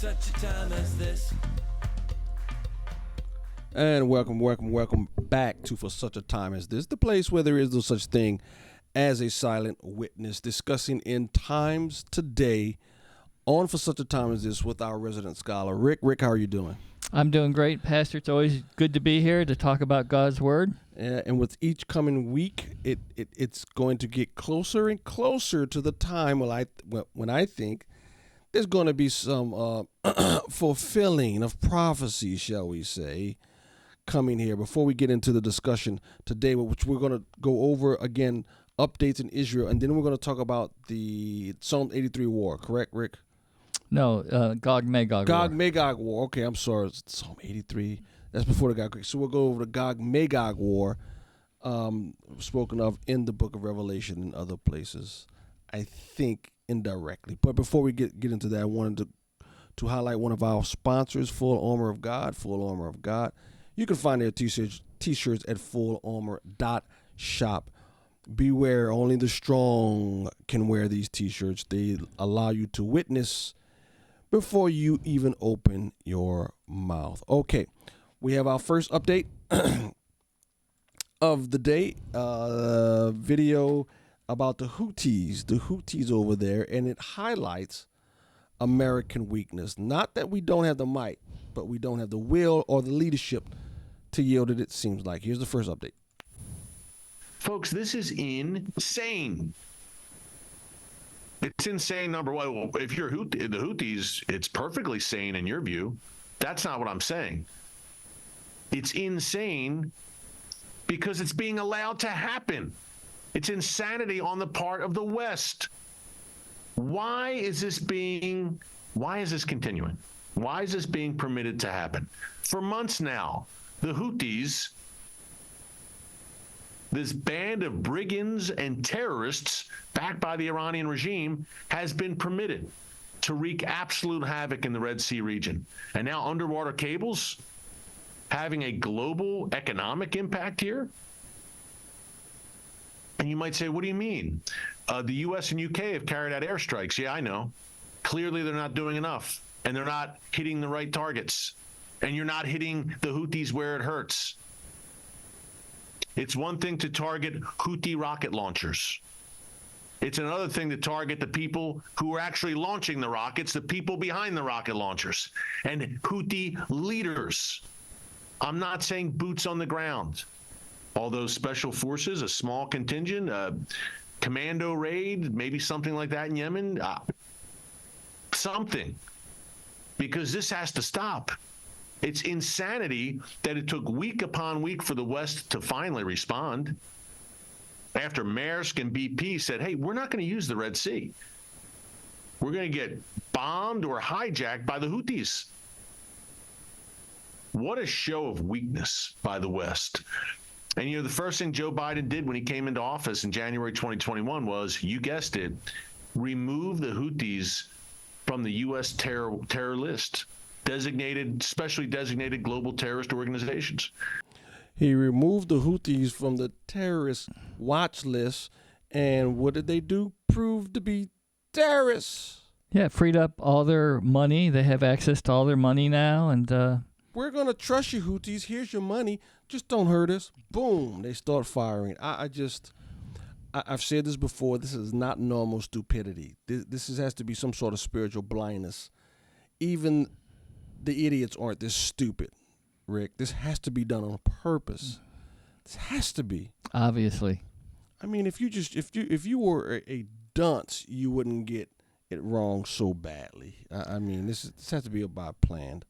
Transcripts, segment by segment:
such a time as this. And welcome back to For Such a Time as This, the place where there is no such thing as a silent witness, discussing in times today on For Such a Time as This with our resident scholar, Rick. Rick, how are you doing? I'm doing great, Pastor. It's always good to be here to talk about God's Word. And with each coming week, it's going to get closer and closer to the time when I think there's going to be some fulfilling of prophecy, shall we say, coming here. Before we get into the discussion today, which we're going to go over again, updates in Israel, and then we're going to talk about the Psalm 83 war, correct, Rick? No, Gog-Magog war. Gog-Magog war. Okay, I'm sorry. It's Psalm 83. That's before the Gog. So we'll go over the Gog-Magog war, spoken of in the book of Revelation and other places, I think indirectly. But before we get into that, I wanted to highlight one of our sponsors, Full Armor of God. Full Armor of God. You can find their t-shirts at fullarmor.shop. Beware, only the strong can wear these t-shirts. They allow you to witness before you even open your mouth. Okay, we have our first update of the day, video about the Houthis over there, and it highlights American weakness. Not that we don't have the might, but we don't have the will or the leadership to yield it seems like. Here's the first update. Folks, this is insane. It's insane, number one. Well, if you're the Houthis, it's perfectly sane in your view. That's not what I'm saying. It's insane because it's being allowed to happen. It's insanity on the part of the West. Why is this continuing? Why is this being permitted to happen? For months now, the Houthis, this band of brigands and terrorists backed by the Iranian regime, has been permitted to wreak absolute havoc in the Red Sea region. And now underwater cables having a global economic impact here? And you might say, what do you mean? The U.S. and U.K. have carried out airstrikes. Yeah, I know. Clearly they're not doing enough, and they're not hitting the right targets. And you're not hitting the Houthis where it hurts. It's one thing to target Houthi rocket launchers. It's another thing to target the people who are actually launching the rockets, the people behind the rocket launchers, and Houthi leaders. I'm not saying boots on the ground. Although special forces, a small contingent, commando raid, maybe something like that in Yemen, something. Because this has to stop. It's insanity that it took week upon week for the West to finally respond. After Maersk and BP said, hey, we're not going to use the Red Sea. We're going to get bombed or hijacked by the Houthis. What a show of weakness by the West. And, the first thing Joe Biden did when he came into office in January 2021 was, you guessed it, remove the Houthis from the U.S. terror list. Specially designated global terrorist organizations. He removed the Houthis from the terrorist watch list, and what did they do? Prove to be terrorists. Yeah, freed up all their money. They have access to all their money now, and we're going to trust you, Houthis. Here's your money. Just don't hurt us. Boom. They start firing. I've said this before. This is not normal stupidity. This has to be some sort of spiritual blindness. Even the idiots aren't this stupid, Rick. This has to be done on purpose. This has to be. Obviously. I mean, if you were a dunce, you wouldn't get it wrong so badly. I mean, this has to be planned.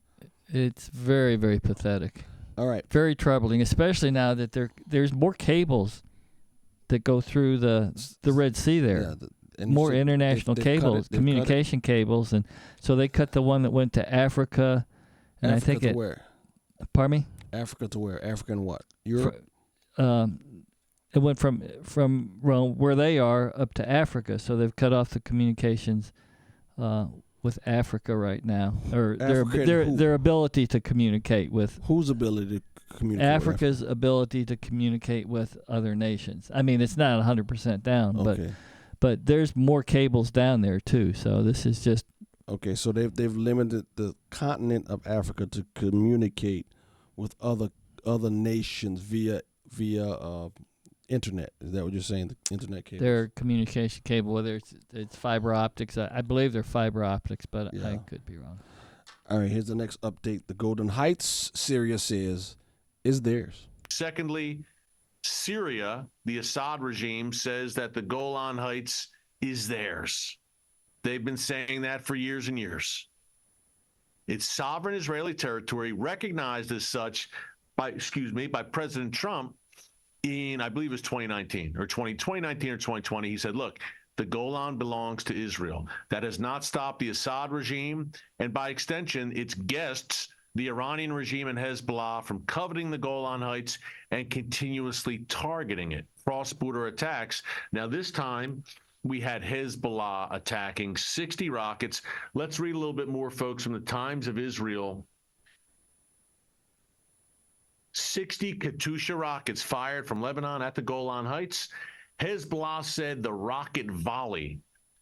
It's very, very pathetic. All right. Very troubling, especially now that there's more cables that go through the Red Sea there. Yeah, and more international cables, communication cables, and so they cut the one that went to Africa, and Africa I think to where? Pardon me? Africa to where? Africa and what? Europe. It went from where they are up to Africa, so they've cut off the communications with Africa right now, or their ability to communicate with. Whose ability to communicate? Africa's ability to communicate with other nations. I mean, it's not 100% down, okay. but there's more cables down there too. So this is just Okay, so they've limited the continent of Africa to communicate with other nations via internet. Is that what you're saying? The internet cable. Their communication cable, whether it's fiber optics. I believe they're fiber optics, but Yeah. I could be wrong. All right, here's the next update. The Golden Heights, Syria says, is theirs. Secondly, Syria, the Assad regime, says that the Golan Heights is theirs. They've been saying that for years and years. It's sovereign Israeli territory, recognized as such by President Trump in, I believe it was 2019 or 2019 or 2020. He said, look, the Golan belongs to Israel. That has not stopped the Assad regime, and by extension, its guests, the Iranian regime and Hezbollah, from coveting the Golan Heights and continuously targeting it. Cross-border attacks. Now, this time, we had Hezbollah attacking 60 rockets. Let's read a little bit more, folks, from the Times of Israel. 60 Katyusha rockets fired from Lebanon at the Golan Heights. Hezbollah said the rocket volley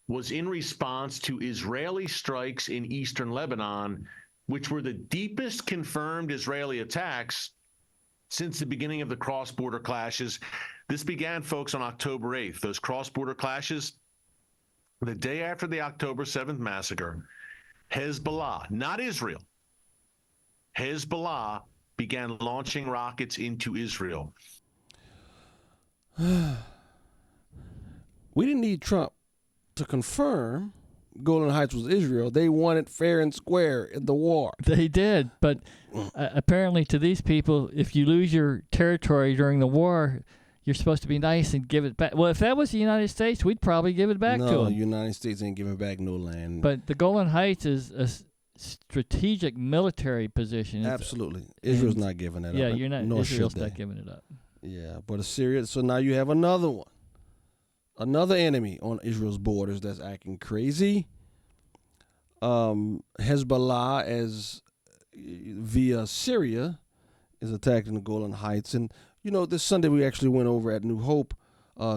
was in response to Israeli strikes in eastern Lebanon, which were the deepest confirmed Israeli attacks since the beginning of the cross-border clashes. This began, folks, on October 8th. Those cross-border clashes, the day after the October 7th massacre, Hezbollah, not Israel, Hezbollah began launching rockets into Israel. We didn't need Trump to confirm Golden Heights was Israel. They won it fair and square in the war. They did, but apparently to these people, if you lose your territory during the war, you're supposed to be nice and give it back. Well, if that was the United States, we'd probably give it back to them. No, the United States ain't giving back no land. But the Golan Heights is a strategic military position. Absolutely. Israel's not giving that up. Yeah, you're not. Israel's not giving it up. Yeah, but Assyria. So now you have another one. Another enemy on Israel's borders that's acting crazy. Hezbollah, as via Syria, is attacking the Golan Heights. And, you know, this Sunday we actually went over at New Hope,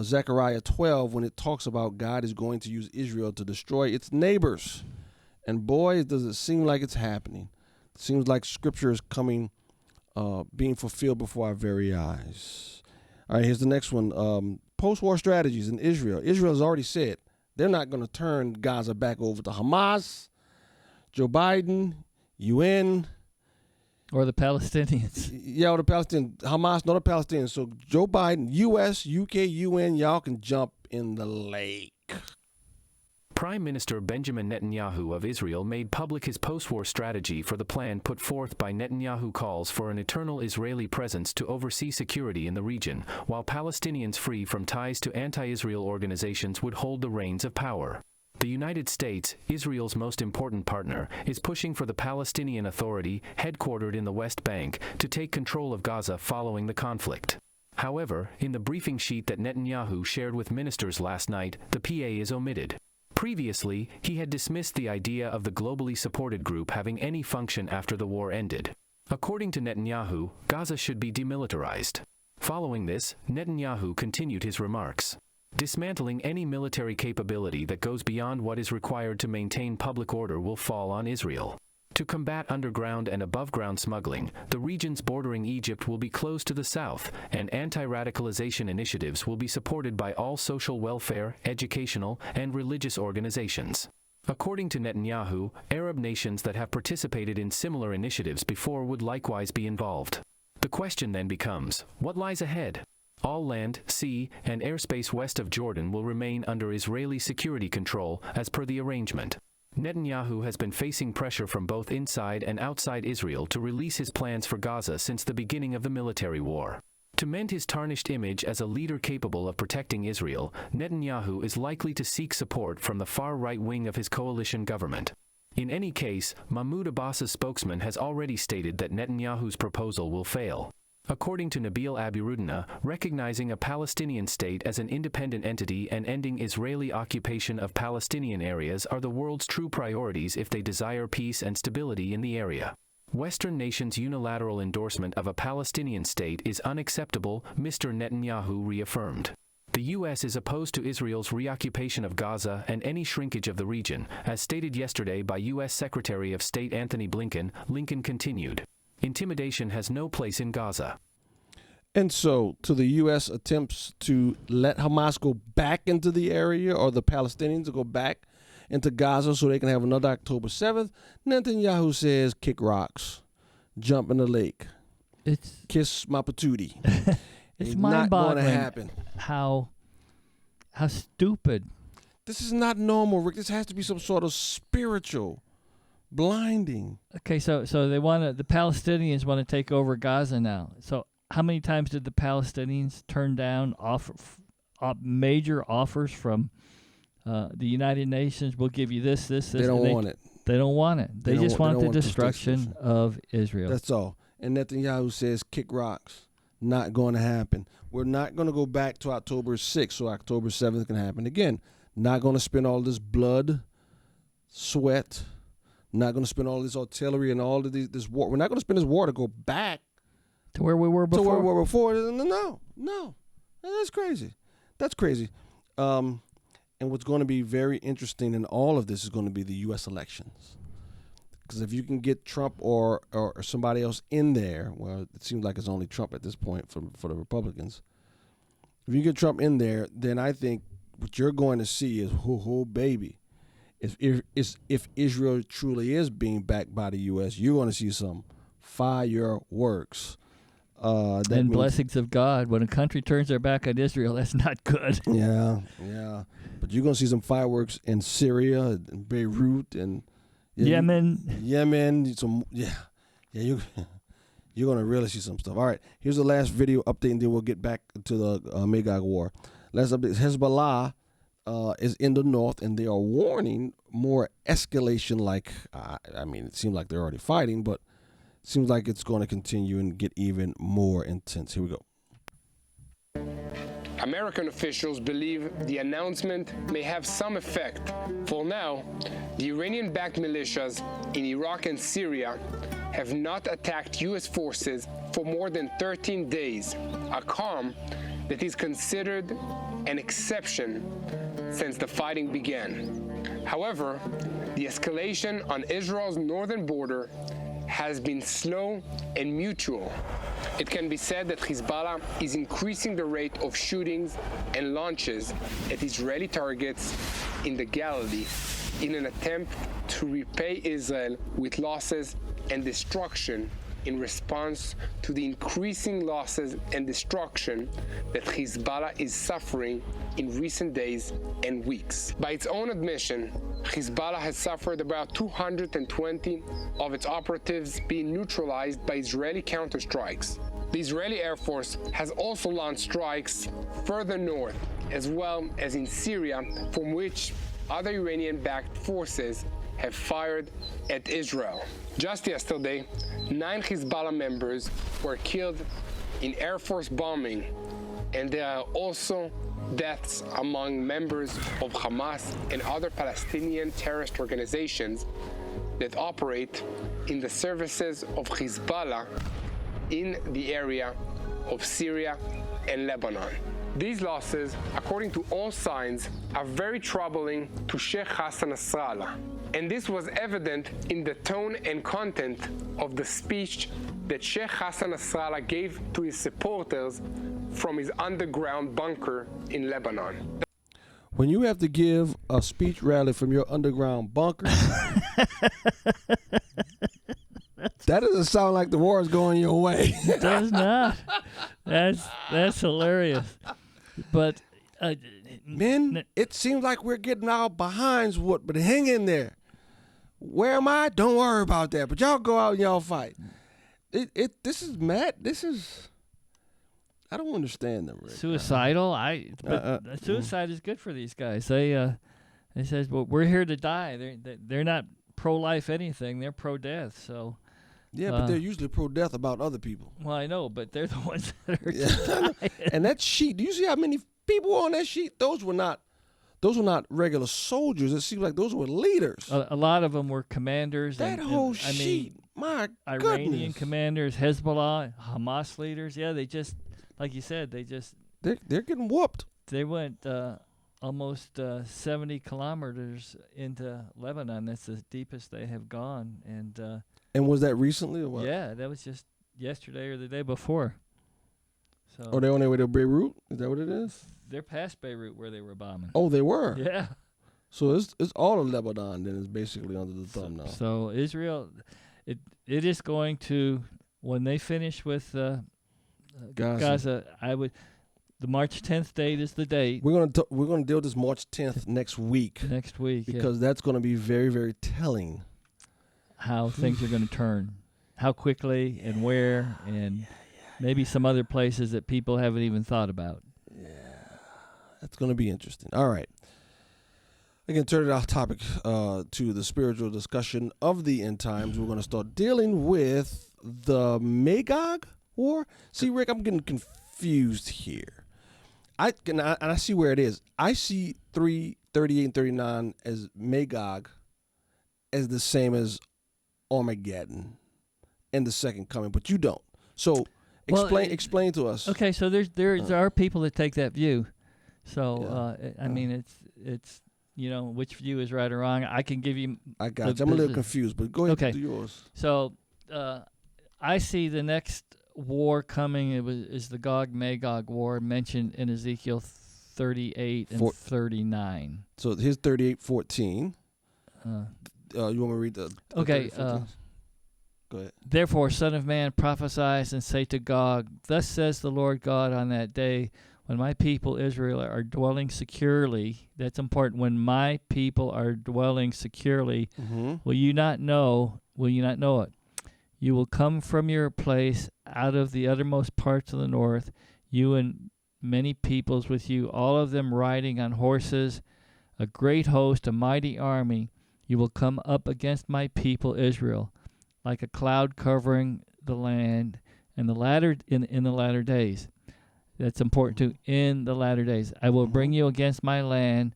Zechariah 12, when it talks about God is going to use Israel to destroy its neighbors. And boy, does it seem like it's happening. It seems like Scripture is coming, being fulfilled before our very eyes. All right, here's the next one. Post-war strategies in Israel. Israel has already said they're not going to turn Gaza back over to Hamas, Joe Biden, UN. Or the Palestinians. Yeah, or the Palestinians. Hamas, not the Palestinians. So Joe Biden, US, UK, UN, y'all can jump in the lake. Prime Minister Benjamin Netanyahu of Israel made public his post-war strategy for the plan put forth by Netanyahu calls for an eternal Israeli presence to oversee security in the region, while Palestinians free from ties to anti-Israel organizations would hold the reins of power. The United States, Israel's most important partner, is pushing for the Palestinian Authority, headquartered in the West Bank, to take control of Gaza following the conflict. However, in the briefing sheet that Netanyahu shared with ministers last night, the PA is omitted. Previously, he had dismissed the idea of the globally supported group having any function after the war ended. According to Netanyahu, Gaza should be demilitarized. Following this, Netanyahu continued his remarks. Dismantling any military capability that goes beyond what is required to maintain public order will fall on Israel. To combat underground and above-ground smuggling, the regions bordering Egypt will be closed to the south, and anti-radicalization initiatives will be supported by all social welfare, educational, and religious organizations. According to Netanyahu, Arab nations that have participated in similar initiatives before would likewise be involved. The question then becomes, what lies ahead? All land, sea, and airspace west of Jordan will remain under Israeli security control as per the arrangement. Netanyahu has been facing pressure from both inside and outside Israel to release his plans for Gaza since the beginning of the military war. To mend his tarnished image as a leader capable of protecting Israel, Netanyahu is likely to seek support from the far right wing of his coalition government. In any case, Mahmoud Abbas's spokesman has already stated that Netanyahu's proposal will fail. According to Nabil Aburudina, recognizing a Palestinian state as an independent entity and ending Israeli occupation of Palestinian areas are the world's true priorities if they desire peace and stability in the area. Western nations' unilateral endorsement of a Palestinian state is unacceptable, Mr. Netanyahu reaffirmed. The U.S. is opposed to Israel's reoccupation of Gaza and any shrinkage of the region. As stated yesterday by U.S. Secretary of State Anthony Blinken, Lincoln continued, "Intimidation has no place in Gaza." And so, to the U.S. attempts to let Hamas go back into the area, or the Palestinians to go back into Gaza so they can have another October 7th, Netanyahu says, kick rocks, jump in the lake, kiss my patootie. It's not going to mind-boggling happen. how stupid. This is not normal, Rick. This has to be some sort of spiritual blinding. Okay, so the Palestinians want to take over Gaza now. So how many times did the Palestinians turn down major offers from the United Nations? We'll give you this. They don't want it. They don't want it. They just want the destruction of Israel. That's all. And Netanyahu says, kick rocks. Not going to happen. We're not going to go back to October 6th, so October 7th can happen again. Not going to spend all this blood, sweat. Not going to spend all this artillery and all of this war. We're not going to spend this war to go back to where we were before. To where we were before. No. That's crazy. That's crazy. And what's going to be very interesting in all of this is going to be the U.S. elections. Because if you can get Trump or somebody else in there, well, it seems like it's only Trump at this point for the Republicans. If you get Trump in there, then I think what you're going to see is, baby, if Israel truly is being backed by the U.S., you're going to see some fireworks. And blessings of God. When a country turns their back on Israel, that's not good. Yeah. But you're going to see some fireworks in Syria and Beirut and Yemen. You're going to really see some stuff. All right, here's the last video update, and then we'll get back to the Magog war. Last update, Hezbollah is in the north, and they are warning more escalation. It seems like they're already fighting, but it seems like it's going to continue and get even more intense. Here we go. American officials believe the announcement may have some effect. For now, the Iranian-backed militias in Iraq and Syria have not attacked U.S. forces for more than 13 days, a calm that is considered an exception since the fighting began. However, the escalation on Israel's northern border has been slow and mutual. It can be said that Hezbollah is increasing the rate of shootings and launches at Israeli targets in the Galilee in an attempt to repay Israel with losses and destruction in response to the increasing losses and destruction that Hezbollah is suffering in recent days and weeks. By its own admission, Hezbollah has suffered about 220 of its operatives being neutralized by Israeli counterstrikes. The Israeli Air Force has also launched strikes further north, as well as in Syria, from which other Iranian-backed forces have fired at Israel. Just yesterday, 9 Hezbollah members were killed in Air Force bombing, and there are also deaths among members of Hamas and other Palestinian terrorist organizations that operate in the services of Hezbollah in the area of Syria and Lebanon. These losses, according to all signs, are very troubling to Sheikh Hassan Nasrallah. And this was evident in the tone and content of the speech that Sheikh Hassan Nasrallah gave to his supporters from his underground bunker in Lebanon. When you have to give a speech rally from your underground bunker, that doesn't sound like the war is going your way. It does not. That's hilarious. But men, it seems like we're getting our behinds whooped, but hang in there. Where am I? Don't worry about that. But y'all go out and y'all fight. This is mad. I don't understand them. Rick. Suicidal. Suicide is good for these guys. They says, well, we're here to die. They're not pro-life anything. They're pro-death. So. Yeah, but they're usually pro-death about other people. Well, I know, but they're the ones that are dying. And that sheet, do you see how many people were on that sheet? Those were not regular soldiers. It seems like those were leaders. A lot of them were commanders. That whole sheet, my goodness. Iranian commanders, Hezbollah, Hamas leaders. Yeah, they just, like you said, they're getting whooped. They went almost 70 kilometers into Lebanon. That's the deepest they have gone. And was that recently or what? Yeah, that was just yesterday or the day before. So Are they on their way to Beirut? Is that what it is? They're past Beirut where they were bombing. Oh, they were? Yeah. So it's all of Lebanon then is basically under the thumb now. So Israel, it is going to, when they finish with Gaza, the March 10th date is the date. We're gonna deal with this March 10th next week. Next week, because that's going to be very, very telling. How things are going to turn, how quickly and where, and maybe some other places that people haven't even thought about. Yeah, that's going to be interesting. All right. Again, turn it off topic to the spiritual discussion of the end times. We're going to start dealing with the Magog war. See, Rick, I'm getting confused here. I see where it is. I see 3:38 and 39 as Magog as the same as Armageddon and the second coming, but you don't. So explain to us. Okay, so there are people that take that view. So I mean, it's which view is right or wrong. I can give you. I got you. I'm a little confused, but go ahead and do yours. So I see the next war coming. Is the Gog-Magog war mentioned in Ezekiel 38 and 39. So here's 38:14. You want me to read the okay. Go ahead. Therefore, Son of Man, prophesies and say to Gog, thus says the Lord God on that day, when my people Israel are dwelling securely. That's important. When my people are dwelling securely, will you not know it? You will come from your place out of the uttermost parts of the north, you and many peoples with you, all of them riding on horses, a great host, a mighty army. You will come up against my people Israel, like a cloud covering the land, and in the latter days. That's important too. In the latter days, I will bring you against my land,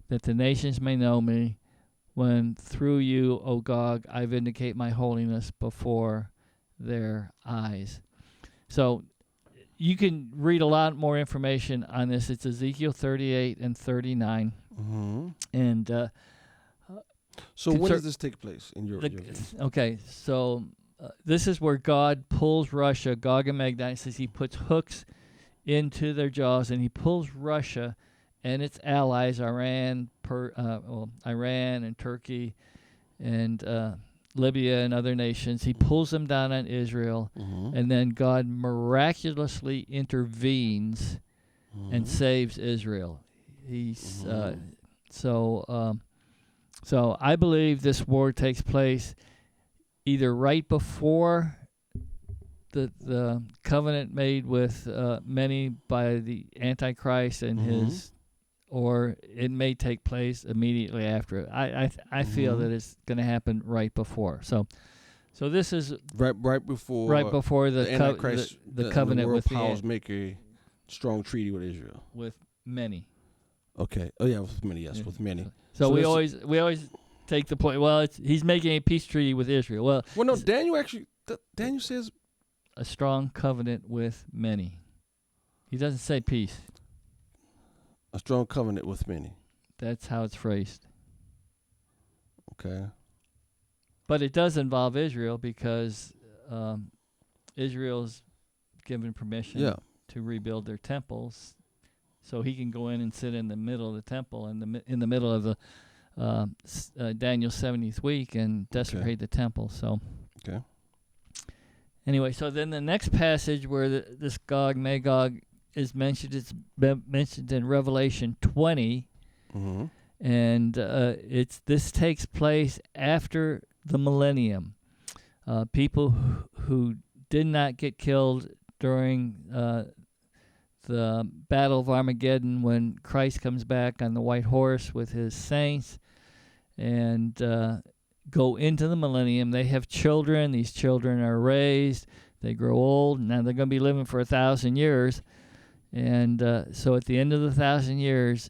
that the nations may know me, when through you, O Gog, I vindicate my holiness before their eyes. So you can read a lot more information on this. It's Ezekiel 38 and 39. And so when does this take place in your view? Okay, so this is where God pulls Russia, Gog and Magog, says he puts hooks into their jaws, and he pulls Russia and its allies, Iran and Turkey and Libya and other nations. He pulls them down on Israel, and then God miraculously intervenes and saves Israel. He's so I believe this war takes place either right before the covenant made with many by the Antichrist and his, or it may take place immediately after it. I feel that it's going to happen right before. So this is right before the Antichrist, the covenant the with the powers make a strong treaty with Israel. With many. Okay. Oh yeah, with many. Yes, with many. So we always take the point. Well, he's making a peace treaty with Israel. Well, no. Daniel says a strong covenant with many. He doesn't say peace. A strong covenant with many. That's how it's phrased. Okay. But it does involve Israel because Israel's given permission to rebuild their temples, so he can go in and sit in the middle of the temple in the middle of the Daniel's 70th week and desecrate the temple. So. Okay. Anyway, so then the next passage where this Gog Magog is mentioned, it's mentioned in Revelation 20, and this takes place after the millennium. People who did not get killed during the Battle of Armageddon, when Christ comes back on the white horse with his saints, and go into the millennium. They have children. These children are raised. They grow old. Now they're going to be living for 1,000 years. And so at the end of the 1,000 years,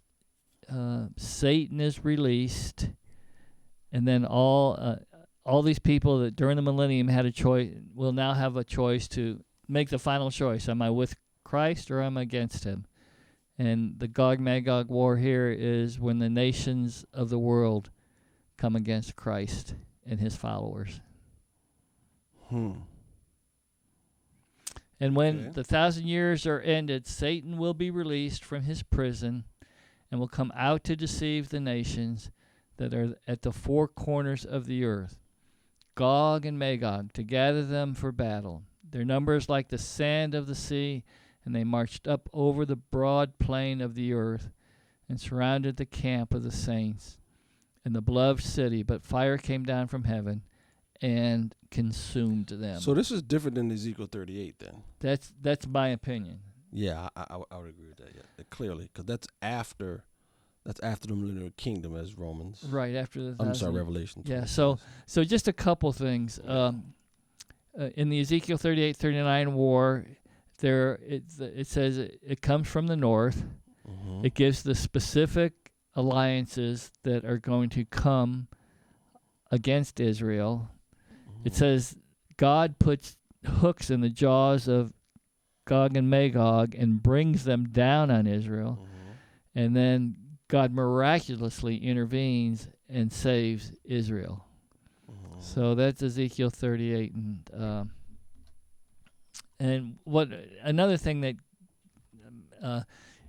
Satan is released. And then all these people that during the millennium had a choice will now have a choice to make the final choice. Am I with Christ or am I against him? And the Gog-Magog war here is when the nations of the world come against Christ and his followers. And when the 1,000 years are ended, Satan will be released from his prison and will come out to deceive the nations that are at the four corners of the earth, Gog and Magog, to gather them for battle. Their number is like the sand of the sea, and they marched up over the broad plain of the earth and surrounded the camp of the saints and the beloved city. But fire came down from heaven and consumed them. So this is different than Ezekiel 38 then? That's my opinion. Yeah, I would agree with that, yeah, clearly, because that's after the millennial kingdom, as Romans. Right, after the I'm sorry, Revelation. Yeah, so just a couple things. In the Ezekiel 38-39 war, it says it comes from the north. Mm-hmm. It gives the specific alliances that are going to come against Israel. Mm-hmm. It says God puts hooks in the jaws of Gog and Magog and brings them down on Israel. Mm-hmm. And then God miraculously intervenes and saves Israel. Mm-hmm. So that's Ezekiel 38. And what another thing that,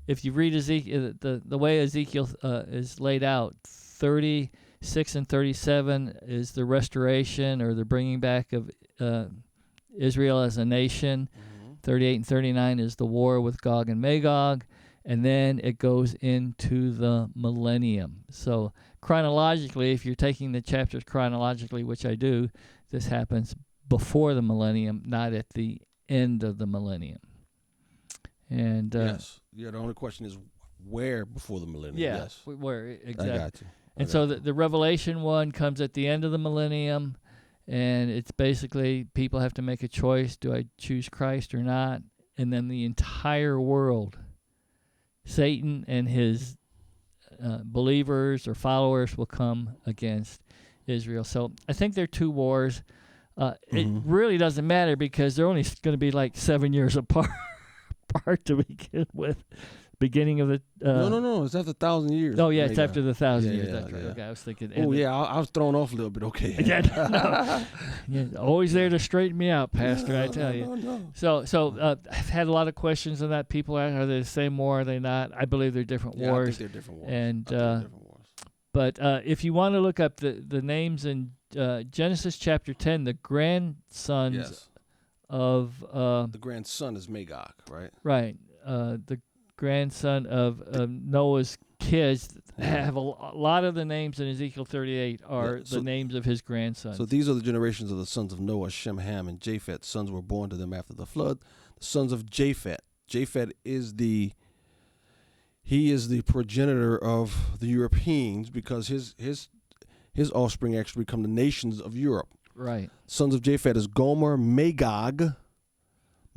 if you read Ezekiel, the way Ezekiel is laid out, 36 and 37 is the restoration or the bringing back of Israel as a nation. Mm-hmm. 38 and 39 is the war with Gog and Magog. And then it goes into the millennium. So chronologically, if you're taking the chapters chronologically, which I do, this happens before the millennium, not at the end of the millennium. And yes. Yeah, the only question is where before the millennium. Yeah, yes. Where, exactly. I got you. And so the Revelation one comes at the end of the millennium, and it's basically people have to make a choice. Do I choose Christ or not? And then the entire world, Satan and his believers or followers, will come against Israel. So I think there are two wars. It really doesn't matter because they're only going to be like 7 years apart to begin with. Beginning of the no, it's after 1,000 years. Oh yeah, it's after the 1,000 years. Yeah, That's right. yeah. Okay, I was thinking. Oh yeah, I was thrown off a little bit. Okay. Yeah, always there to straighten me out, Pastor. I tell you. No. So I've had a lot of questions on that. People are they the same war? Are they not? I believe they're different wars. I think they're different wars. And different wars. But if you want to look up the names in Genesis chapter 10, the grandsons of the grandson is Magog, right? Right. The grandson of Noah's kids have a lot of the names in Ezekiel 38 are the names of his grandsons. So these are the generations of the sons of Noah, Shem, Ham, and Japheth. Sons were born to them after the flood. The sons of Japheth. Japheth is the progenitor of the Europeans because his offspring actually become the nations of Europe. Right. Sons of Japheth is Gomer, Magog,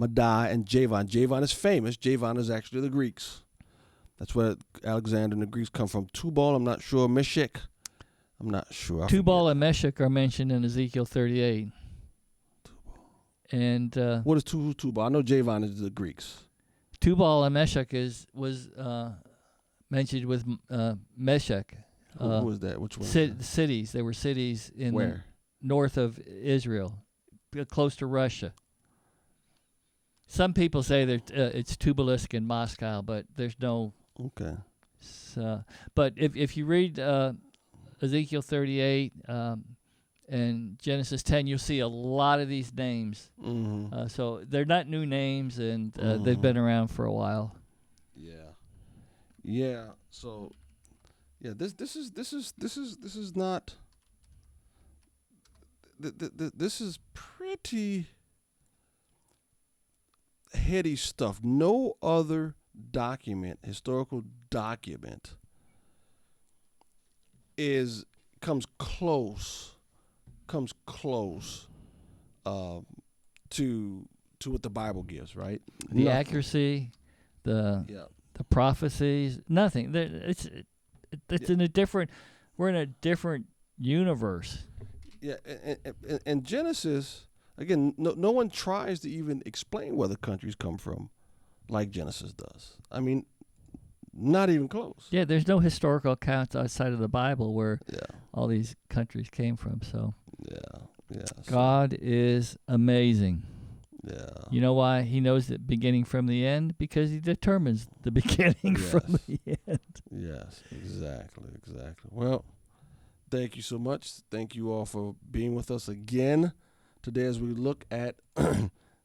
Madai, and Javan. Javan is famous. Javan is actually the Greeks. That's where Alexander and the Greeks come from. Tubal, I'm not sure. Meshech, I'm not sure. Tubal and Meshech are mentioned in Ezekiel 38. And what is Tubal? I know Javan is the Greeks. Tubal and Meshech was mentioned with Meshech. Who was that? Which one? Cities. There were cities in where? North of Israel, close to Russia. Some people say that it's Tubalisk in Moscow, but there's no. Okay. But if you read Ezekiel 38 and Genesis 10, you'll see a lot of these names. Mm-hmm. So they're not new names, and they've been around for a while. Yeah. So, yeah. This is not. This is pretty heady stuff. No other historical document, comes close to what the Bible gives, right? The nothing. Accuracy, the prophecies, nothing. It's in a different. We're in a different universe. Yeah, and Genesis, again, no one tries to even explain where the countries come from like Genesis does. I mean, Not even close. Yeah, there's no historical accounts outside of the Bible where Yeah. all these countries came from. So Yeah. God is amazing. Yeah. You know why He knows the beginning from the end? Because He determines the beginning from the end. Yes, exactly. Well, thank you so much. Thank you all for being with us again today as we look at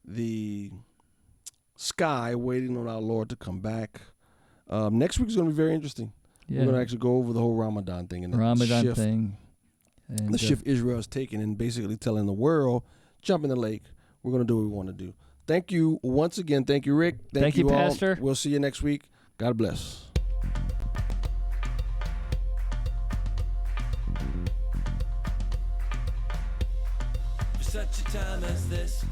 the sky waiting on our Lord to come back. Next week is going to be very interesting. Yeah. We're going to actually go over the whole Ramadan thing and Ramadan shift, thing. And the shift Israel is taking and basically telling the world, jump in the lake. We're going to do what we want to do. Thank you once again. Thank you, Rick. Thank you, all. Pastor. We'll see you next week. God bless. For such a time as this,